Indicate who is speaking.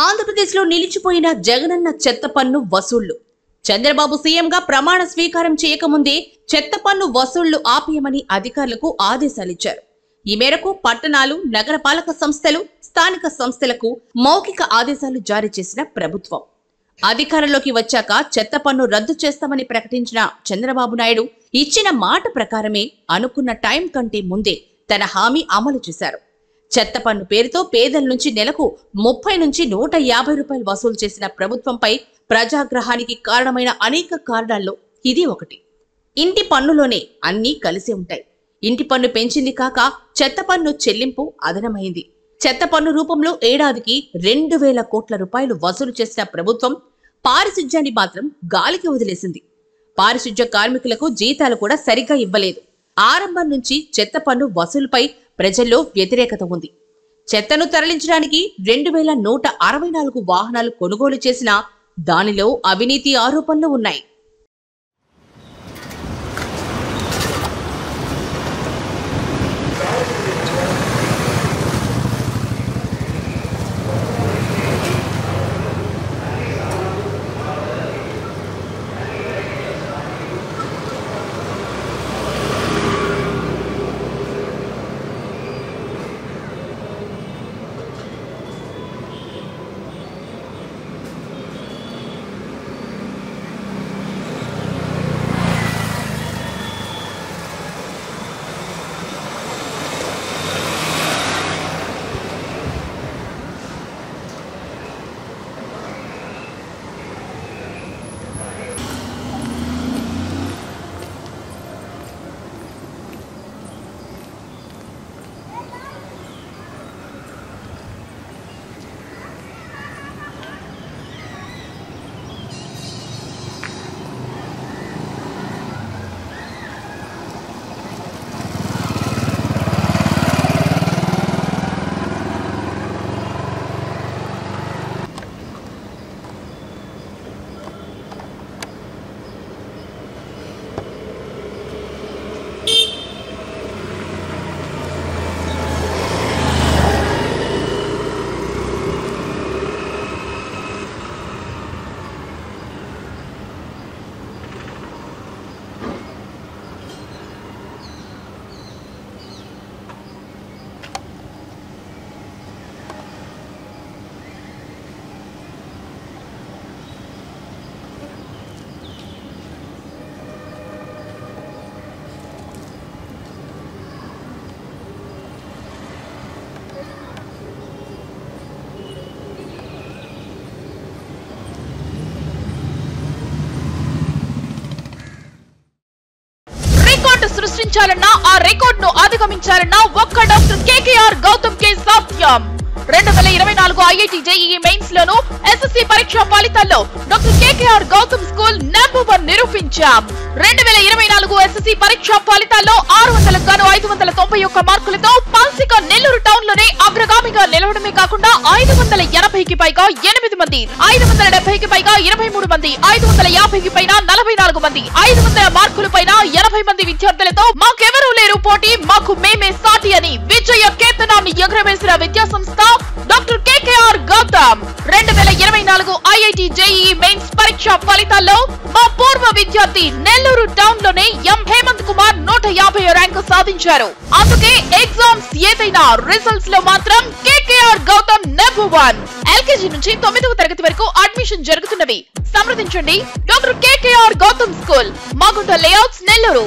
Speaker 1: ఆంధ్రప్రదేశ్లో నిలిచిపోయిన జగనన్న చెత్త పన్ను వసూళ్లు. చంద్రబాబు సీఎంగా ప్రమాణ స్వీకారం చేయకముందే చెత్త పన్ను వసూళ్లు ఆపేయమని అధికారులకు ఆదేశాలిచ్చారు. ఈ మేరకు పట్టణాలు, నగరపాలక సంస్థలు, స్థానిక సంస్థలకు మౌఖిక ఆదేశాలు జారీ చేసిన ప్రభుత్వం అధికారంలోకి వచ్చాక చెత్త పన్ను రద్దు చేస్తామని ప్రకటించిన చంద్రబాబు నాయుడు ఇచ్చిన మాట ప్రకారమే అనుకున్న టైం కంటే ముందే తన హామీ అమలు చేశారు. చెత్త పన్ను పేరుతో పేదల నుంచి నెలకు 30 నుంచి 150 రూపాయలు వసూలు చేసిన ప్రభుత్వంపై ప్రజాగ్రహానికి కారణమైన అనేక కారణాల్లో ఇది ఒకటి. ఇంటి పన్నులోనే అన్నీ కలిసి ఉంటాయి. ఇంటి పన్ను పెంచింది కాక చెత్త పన్ను చెల్లింపు అదనమైంది. చెత్త పన్ను రూపంలో ఏడాదికి 2000 కోట్ల రూపాయలు వసూలు చేసిన ప్రభుత్వం పారిశుధ్యాన్ని మాత్రం గాలికి వదిలేసింది. పారిశుధ్య కార్మికులకు జీతాలు కూడా సరిగ్గా ఇవ్వలేదు. ఆరంభం నుంచి చెత్త పన్ను వసూలుపై ప్రజల్లో వ్యతిరేకత ఉంది. చెత్తను తరలించడానికి 2164 వాహనాలు కొనుగోలు చేసినా దానిలో అవినీతి ఆరోపణలు ఉన్నాయి.
Speaker 2: సృష్టించాలన్నా ఆ రికార్డ్ ను అధిగమించాలన్నా ఒక్క డాక్టర్ కేకేఆర్ గౌతమ్ కే సాధ్యం. 2024 ఐఐటి జేఈఈ మెయిన్స్ లోను ఎస్ఎస్సి పరీక్ష ఫలితాల్లో doctor KKR Gautam school number 1 నిరూపించాం. 2024 ఎస్ఎస్సి పరీక్ష ఫలితాల్లో 600కు గాను 591 మార్కులతో పాల్సిక నెల్లూరు టౌన్ లోనే అగ్రగామిగా నిలవడమే కాకుండా 580కి పైగా 8 మంది, 570కి పైగా 23 మంది, 550కి పైన 44 మంది, 500 మార్కుల పైన 80 మంది విద్యార్థులతో మాకెవరూ లేరు పోటీ, మాకు మేమే సాటి అని విజయ కేతనాన్ని ఎగురవేసిన విద్యా సంస్థ doctor KKR Gautam. 2024 IIT JEE mains పరీక్ష ఫలితాల్లో మా పూర్వ విద్యార్థి నెల్లూరు టౌన్ లోనే ఎం హేమంత్ కుమార్ 150 ర్యాంకు సాధించారు. అందుకే ఎగ్జామ్స్ ఏదైనా రిజల్ట్స్ లో మాత్రం కేకేఆర్ గౌతమ్ నంబర్ 1. ఎల్కేజీ నుంచి 9వ తరగతి వరకు అడ్మిషన్ జరుగుతున్నవి. సంప్రదించండి doctor KKR Gautam school, Magunta layouts, Nellore.